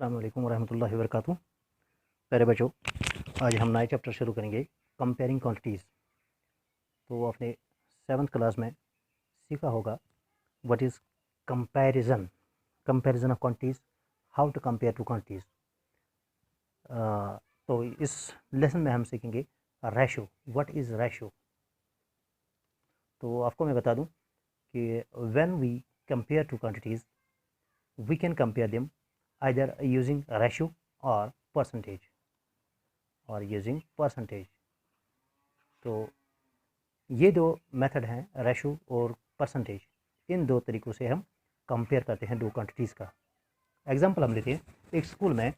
अस्सलाम वालेकुम रहमतुल्लाहि व बरकातुहू। प्यारे बच्चों, आज हम नए चैप्टर शुरू करेंगे कंपेयरिंग क्वांटिटीज़। तो आपने 7th क्लास में सीखा होगा what is comparison, comparison of quantities, how to compare two quantities. तो इस लेसन में हम सीखेंगे रेशो, व्हाट इज़ रेशो। तो आपको मैं बता दूं कि when we compare two quantities we can compare them either using ratio or percentage or using percentage। तो ये दो मेथड हैं, रेशो और परसेंटेज। इन दो तरीक़ों से हम कंपेयर करते हैं दो क्वांटिटीज़ का। एग्जांपल हम लेते हैं, एक स्कूल में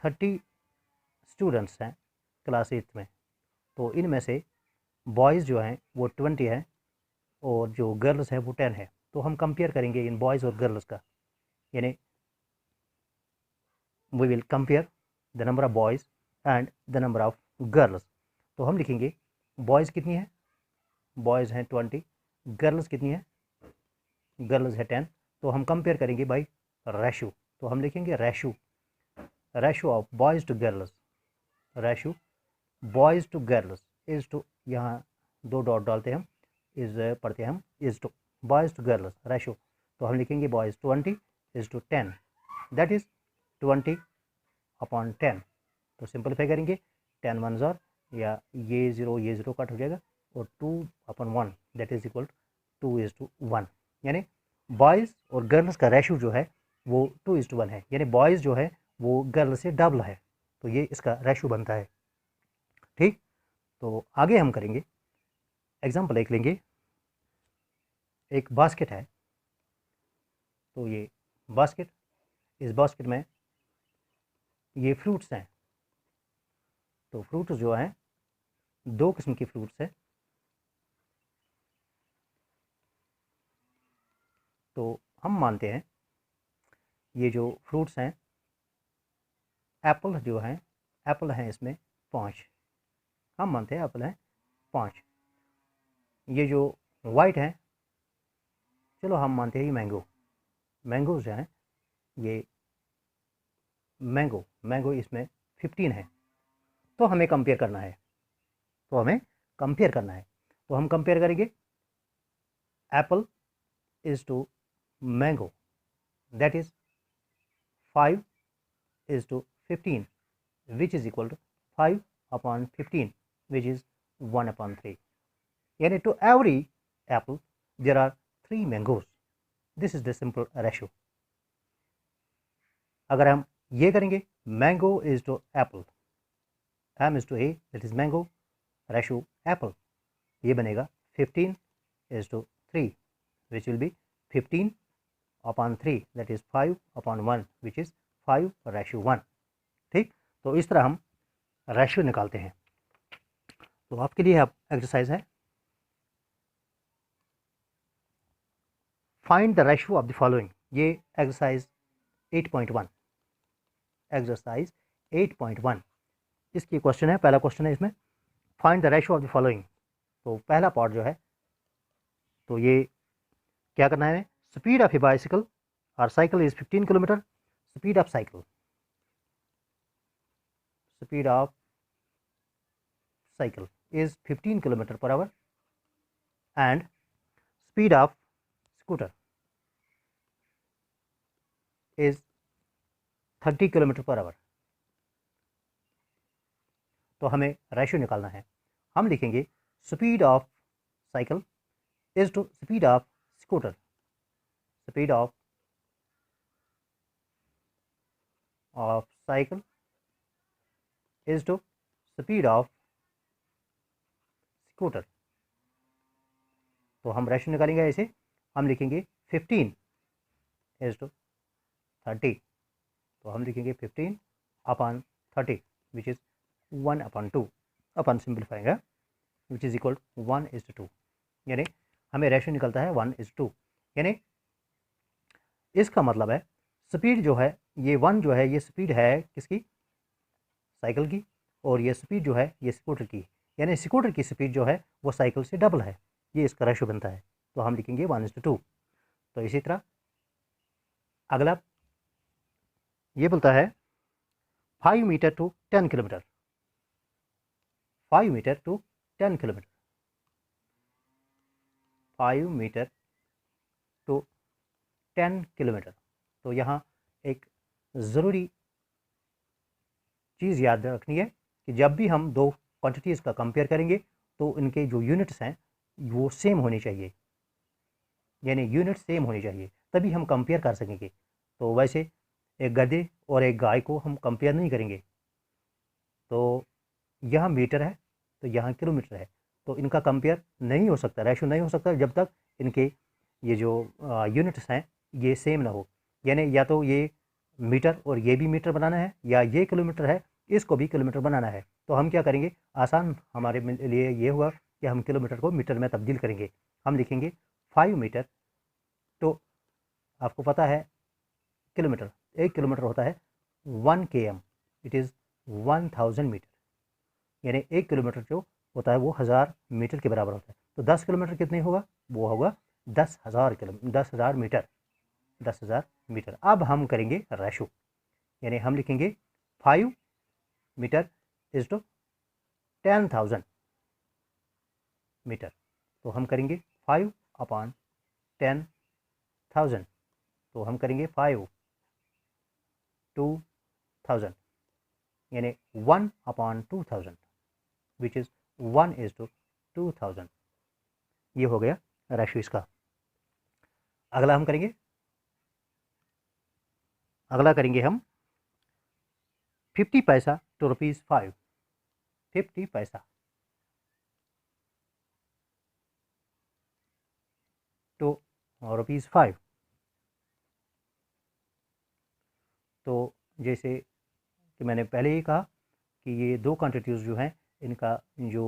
30 स्टूडेंट्स हैं क्लास 8 में। तो इनमें से बॉयज़ जो हैं वो 20 हैं और जो गर्ल्स हैं वो 10 है। तो हम कंपेयर करेंगे इन बॉयज़ और गर्ल्स का, यानी we will compare the number of boys and the number of girls। तो हम लिखेंगे बॉयज़ कितनी है, बॉयज़ हैं 20, गर्ल्स कितनी है, गर्ल्स है 10। तो हम कंपेयर करेंगे बाई रेशो। तो हम लिखेंगे ratio, ratio of boys to girls, ratio boys to girls is to, यहाँ दो डॉट डालते हैं हम, इज़ पढ़ते हैं हम is to boys to girls ratio. तो हम लिखेंगे boys 20 is to 10, that is 20 upon 10। तो सिंपलीफाई करेंगे, 10 1 ज़ार, या ये ज़ीरो कट हो जाएगा, और 2 अपॉन 1 दैट इज़ इक्वल 2:1। यानी बॉयज़ और गर्ल्स का रेशो जो है वो 2:1 है, यानी बॉयज़ जो है वो गर्ल्स से डबल है। तो ये इसका रेशो बनता है। ठीक, तो आगे हम करेंगे, एग्जाम्पल एक लेंगे। एक बास्केट है, तो ये बास्केट, इस बास्केट में ये फ्रूट्स हैं। तो फ्रूट्स जो हैं दो किस्म के फ्रूट्स हैं। तो हम मानते हैं ये जो फ्रूट्स हैं, एप्पल जो हैं, एप्पल हैं इसमें 5, हम मानते हैं एप्पल हैं 5। ये जो वाइट हैं, चलो हम मानते हैं ये मैंगो, मैंगोज जो हैं ये मैंगो इसमें 15 है। तो हमें कंपेयर करना है, तो हम कंपेयर करेंगे apple is to mango, that is 5 is to 15 which is equal to 5 upon 15 which is 1/3। यानी to every apple there are 3 mangoes. This is the simple ratio. अगर हम ये करेंगे, mango is to apple, M is to A, that is mango, ratio apple, ये बनेगा 15 is to 3 which will be 15 upon 3 that is 5 upon 1 which is 5:1। ठीक, तो इस तरह हम रेशियो निकालते हैं। तो आपके लिए अब एक्सरसाइज है, find the ratio of the following. ये एक्सरसाइज 8.1, एक्सरसाइज 8.1 इसकी क्वेश्चन है, पहला क्वेश्चन है इसमें, find the ratio of the following. तो पहला पार्ट जो है, तो ये क्या करना है, स्पीड ऑफ ए बाइसिकल और cycle is 15 kilometre, speed of cycle, speed of cycle is 15 kilometre per hour and speed of scooter is 30 kilometre per hour. तो हमें रेशियो निकालना है। हम लिखेंगे speed of cycle is to speed of scooter, speed of cycle is to speed of scooter. तो हम ratio निकालेंगे ऐसे, हम लिखेंगे 15 इज टू 30। तो हम लिखेंगे 15 upon 30 which is 1/2 upon simplifying which is equal 1:2। यानी हमें रेशियो निकलता है 1:2। यानी इसका मतलब है स्पीड जो है, ये 1 जो है ये स्पीड है किसकी, साइकिल की, और ये स्पीड जो है ये स्कूटर की, यानी स्कूटर की स्पीड जो है वो साइकिल से डबल है। ये इसका रेशियो बनता है। तो हम लिखेंगे 1:2। तो इसी तरह अगला ये बोलता है 5 metre to 10 kilometre, 5 metre to 10 kilometre, 5 metre to 10 kilometre. तो यहाँ एक ज़रूरी चीज़ याद रखनी है कि जब भी हम दो क्वांटिटीज़ का कंपेयर करेंगे तो इनके जो यूनिट्स हैं वो सेम होने चाहिए, यानी यूनिट सेम होनी चाहिए, तभी हम कंपेयर कर सकेंगे। तो वैसे एक गधे और एक गाय को हम कंपेयर नहीं करेंगे। तो यहाँ मीटर है तो यहाँ किलोमीटर है, तो इनका कंपेयर नहीं हो सकता, रेशो नहीं हो सकता जब तक इनके ये जो यूनिट्स हैं ये सेम ना हो। यानी या तो ये मीटर और ये भी मीटर बनाना है, या ये किलोमीटर है इसको भी किलोमीटर बनाना है। तो हम क्या करेंगे, आसान हमारे लिए ये हुआ कि हम किलोमीटर को मीटर में तब्दील करेंगे। हम लिखेंगे 5 मीटर। तो आपको पता है किलोमीटर, 1 किलोमीटर होता है 1 km, इट इज़ 1000 मीटर, यानी 1 किलोमीटर जो होता है वो 1000 मीटर के बराबर होता है। तो 10 किलोमीटर कितने होगा, वो होगा 10,000 मीटर, 10,000 मीटर। अब हम करेंगे रेशो, यानी हम लिखेंगे 5 मीटर इज टू 10,000 मीटर। तो हम करेंगे 5 अपॉन 10,000, तो हम करेंगे 5 2,000, यानी 1 अपॉन 2,000 विच इज़ 1:2000। ये हो गया रेशो इसका। अगला हम करेंगे, अगला करेंगे हम 50 पैसा टू ₹5, 50 पैसा टू ₹5। तो जैसे कि मैंने पहले ही कहा कि ये दो क्वांटिटीज़ जो हैं इनका जो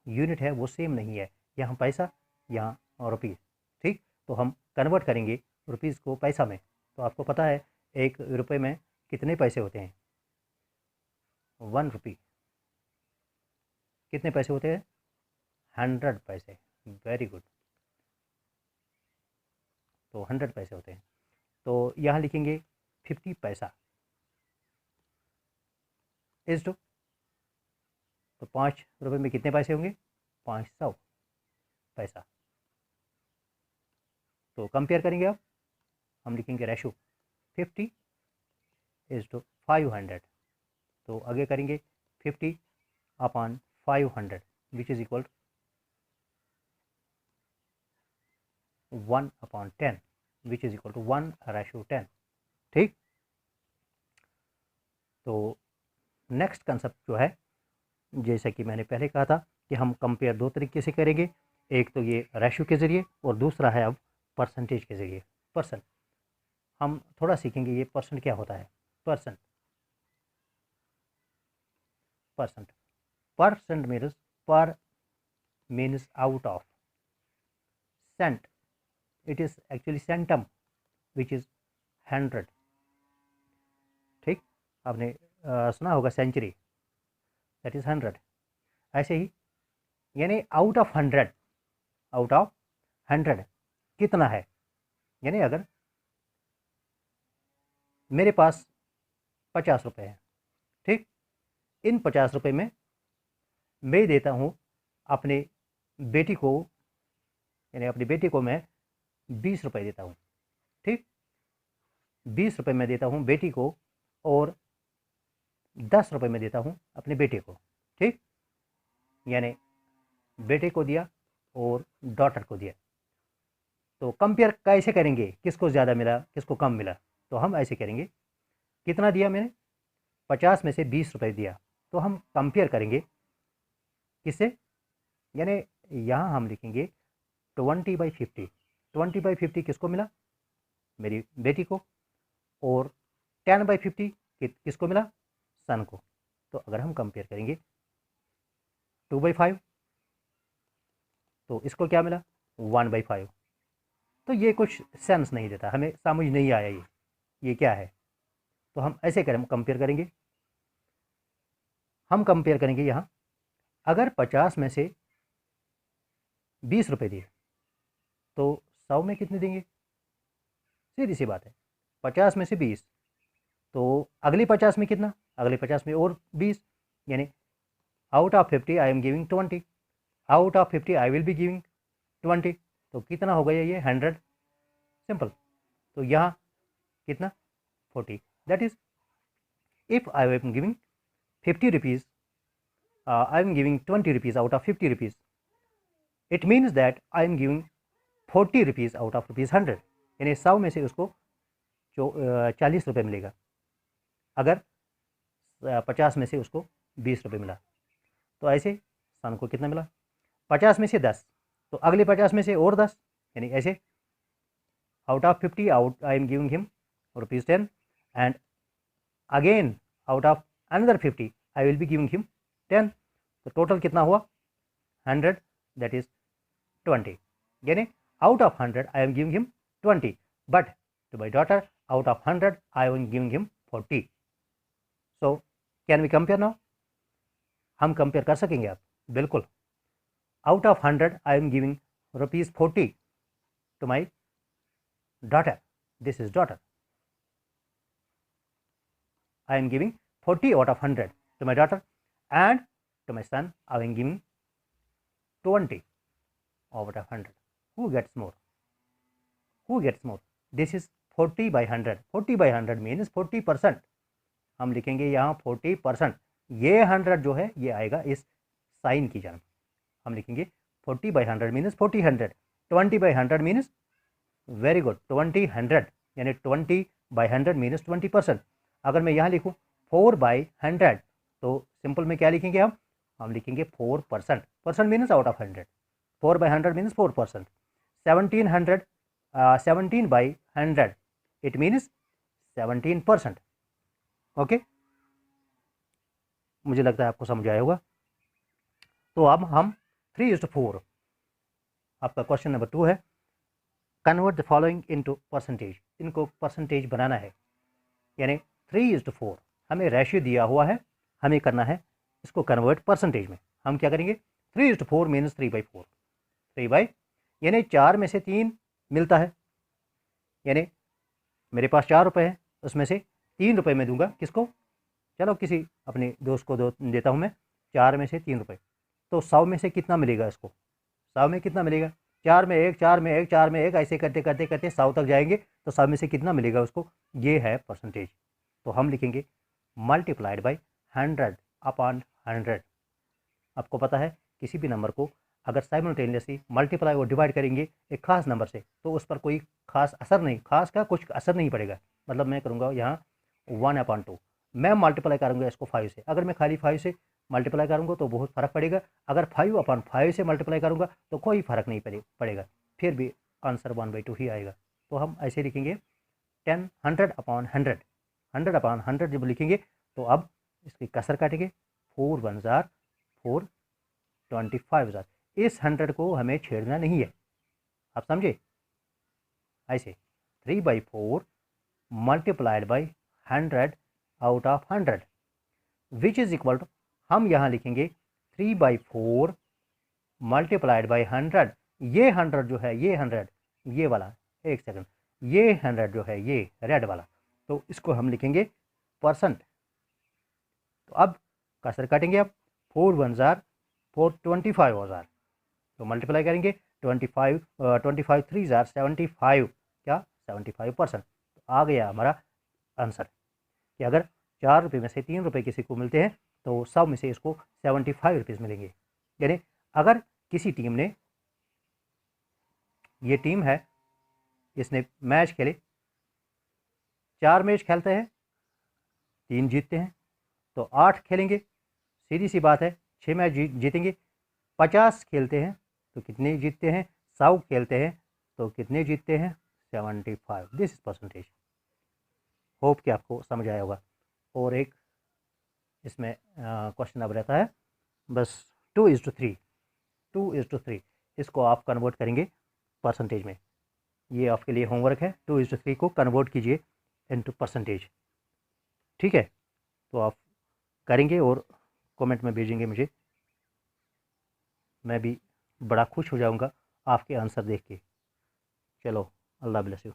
यूनिट है वो सेम नहीं है, यहाँ पैसा यहाँ रुपीज़। ठीक, तो हम कन्वर्ट करेंगे रुपीज़ को पैसा में। तो आपको पता है 1 रुपये में कितने पैसे होते हैं, 1 रुपी कितने पैसे होते हैं, 100 पैसे। वेरी गुड, तो 100 पैसे होते हैं। तो यहाँ लिखेंगे 50 पैसा इज टू, तो 5 रुपये में कितने पैसे होंगे, 500 पैसा। तो कंपेयर करेंगे, अब हम लिखेंगे रेशो 50 इज टू 500। तो आगे करेंगे 50 upon 500 which is equal 1/10 which is equal to 1:10। ठीक, तो नेक्स्ट कंसेप्ट जो है, जैसा कि मैंने पहले कहा था कि हम कंपेयर दो तरीके से करेंगे, एक तो ये रेशो के ज़रिए और दूसरा है अब परसेंटेज के ज़रिए। परसेंट हम थोड़ा सीखेंगे, ये परसेंट क्या होता है। परसेंट, परसेंट परसेंट मीन्स पर means out of, sent it is actually centum which is 100। ठीक, आपने सुना होगा सेंचुरी, दैट इज़ 100। ऐसे ही यानी आउट ऑफ 100, आउट ऑफ 100 कितना है, यानी अगर मेरे पास 50 रुपये हैं, ठीक, इन 50 रुपये में मैं देता हूँ अपने बेटी को, यानी अपनी बेटी को मैं 20 रुपये देता हूँ। ठीक, 20 रुपये मैं देता हूँ बेटी को और 10 रुपये में देता हूँ अपने बेटे को। ठीक, यानी बेटे को दिया और डॉटर को दिया। तो कंपेयर कैसे करेंगे, किसको ज़्यादा मिला किसको कम मिला, तो हम ऐसे करेंगे, कितना दिया मैंने, 50 में से 20 रुपये दिया, तो हम कंपेयर करेंगे किससे, यानी यहाँ हम लिखेंगे 20/50। 20/50 किसको मिला, मेरी बेटी को, और 10/50 किसको मिला, सन को। तो अगर हम कंपेयर करेंगे 2/5, तो इसको क्या मिला, 1/5। तो ये कुछ सेंस नहीं देता, हमें समझ नहीं आया ये क्या है। तो हम ऐसे कंपेयर करेंगे, हम कंपेयर करेंगे यहाँ, अगर 50 में से 20 रुपये दिए तो 100 में कितने देंगे, सीधी सी बात है, 50 में से 20 तो अगली 50 में कितना, अगली 50 में और 20, यानी out of 50 I am giving 20, out of 50 I will be giving 20, तो कितना हो गया ये 100, सिंपल। तो यहाँ कितना 40, that is if I am giving 50 rupees, I am giving 20 rupees out of 50 rupees, it means that I am giving 40 rupees out of rupees 100, यानी 100 में से उसको 40 रुपये मिलेगा, अगर 50 में से उसको 20 रुपये मिला। तो ऐसे सन को कितना मिला, 50 में से 10, तो अगले 50 में से और 10, यानी ऐसे out of 50 out I am giving him ₹10, and again out of another 50 I will be giving him 10, तो टोटल कितना हुआ 100, दैट इज 20, यानी out of 100 I am giving him 20, but to my daughter out of 100 I am giving him 40। So can we compare now, हम कंपेयर कर सकेंगे आप, बिल्कुल। Out of 100 I am giving ₹40 to my daughter, this is daughter, I am giving 40 out of 100 to my daughter, and to my son I am giving 20 out of 100. Who gets more? Who gets more? This is 40 by 100. 40 by 100 means 40%. हम लिखेंगे यहाँ 40%, ये 100 जो है ये आएगा इस sign की जन्म, हम लिखेंगे 40 by 100 मीनस 40 100, 20 by 100 मीनस वेरी गुड 20 100, यानी 20 by 100 मीनस 20%। अगर मैं यहाँ लिखूँ 4 by 100, तो सिंपल में क्या लिखेंगे हम लिखेंगे 4%, percent मीनस out of 100, 4 by 100 मीनस 4%, 17 by 100 it means 17%। Okay, मुझे लगता है आपको समझ आया होगा। तो अब हम 3:4, आपका क्वेश्चन नंबर 2 है, convert the following into percentage, इनको परसेंटेज बनाना है, यानी 3:4 हमें रेशियो दिया हुआ है, हमें करना है इसको कन्वर्ट परसेंटेज में। हम क्या करेंगे 3:4 मीनस 3/4, 3 यानी 4 में से 3 मिलता है, यानी मेरे पास 4 रुपये है, उसमें से 3 रुपये मैं दूंगा किसको, चलो किसी अपने दोस्त को देता हूँ मैं, 4 में से 3 रुपये, तो 100 में से कितना मिलेगा इसको, 100 में कितना मिलेगा, 4 में 1, 4 में 1, 4 में 1, ऐसे करते करते करते 100 तक जाएंगे, तो 100 में से कितना मिलेगा उसको, ये है परसेंटेज। तो हम लिखेंगे मल्टीप्लाइड बाई 100/100। आपको पता है किसी भी नंबर को अगर साइमल्टेनियसली मल्टीप्लाई और डिवाइड करेंगे एक खास नंबर से, तो उस पर कोई खास असर नहीं, खास का कुछ असर नहीं पड़ेगा। मतलब मैं करूँगा यहाँ 1/2, मैं मल्टीप्लाई करूँगा इसको 5 से, अगर मैं खाली 5 से मल्टीप्लाई करूँगा तो बहुत फ़र्क पड़ेगा, अगर 5/5 से मल्टीप्लाई करूँगा तो कोई फ़र्क नहीं पड़ेगा, फिर भी आंसर 1/2 ही आएगा। तो हम ऐसे लिखेंगे 100/100, 100/100 जब लिखेंगे तो अब इसकी कसर काटेंगे, 4 1 जार 4, 25 जार, इस 100 को हमें छेड़ना नहीं है, आप समझे। ऐसे 3/4 multiplied by 100 out of 100 which is equal to, हम यहाँ लिखेंगे 3/4 मल्टीप्लाइड बाई 100, ये 100 जो है ये 100, ये वाला, एक सेकंड, ये 100 जो है ये रेड वाला, तो इसको हम लिखेंगे परसेंट। तो अब कसर काटेंगे, अब 4 1 जार 4, 25 हो जार, तो मल्टीप्लाई करेंगे 25 3 जार 75, क्या 75%। तो आ गया हमारा आंसर कि अगर 4 रुपये में से 3 रुपये किसी को मिलते हैं तो 100 में से इसको 75 रुपीज़ मिलेंगे। यानी अगर किसी टीम ने, ये टीम है इसने मैच खेले, 4 मैच खेलते हैं 3 जीतते हैं, तो 8 खेलेंगे, सीधी सी बात है 6 मैच जीतेंगे, 50 खेलते हैं तो कितने जीतते हैं, 100 खेलते हैं तो कितने जीतते हैं, 75। This is percentage. होप कि आपको समझ आया होगा। और एक इसमें क्वेश्चन अब रहता है बस 2:3, 2:3 इसको आप कन्वर्ट करेंगे परसेंटेज में, ये आपके लिए होमवर्क है, 2:3 को कन्वर्ट कीजिए इनटू परसेंटेज, ठीक है। तो आप करेंगे और कमेंट में भेजेंगे मुझे, मैं भी बड़ा खुश हो जाऊंगा आपके आंसर देख के। चलो, अल्लाह ब्लेस यू।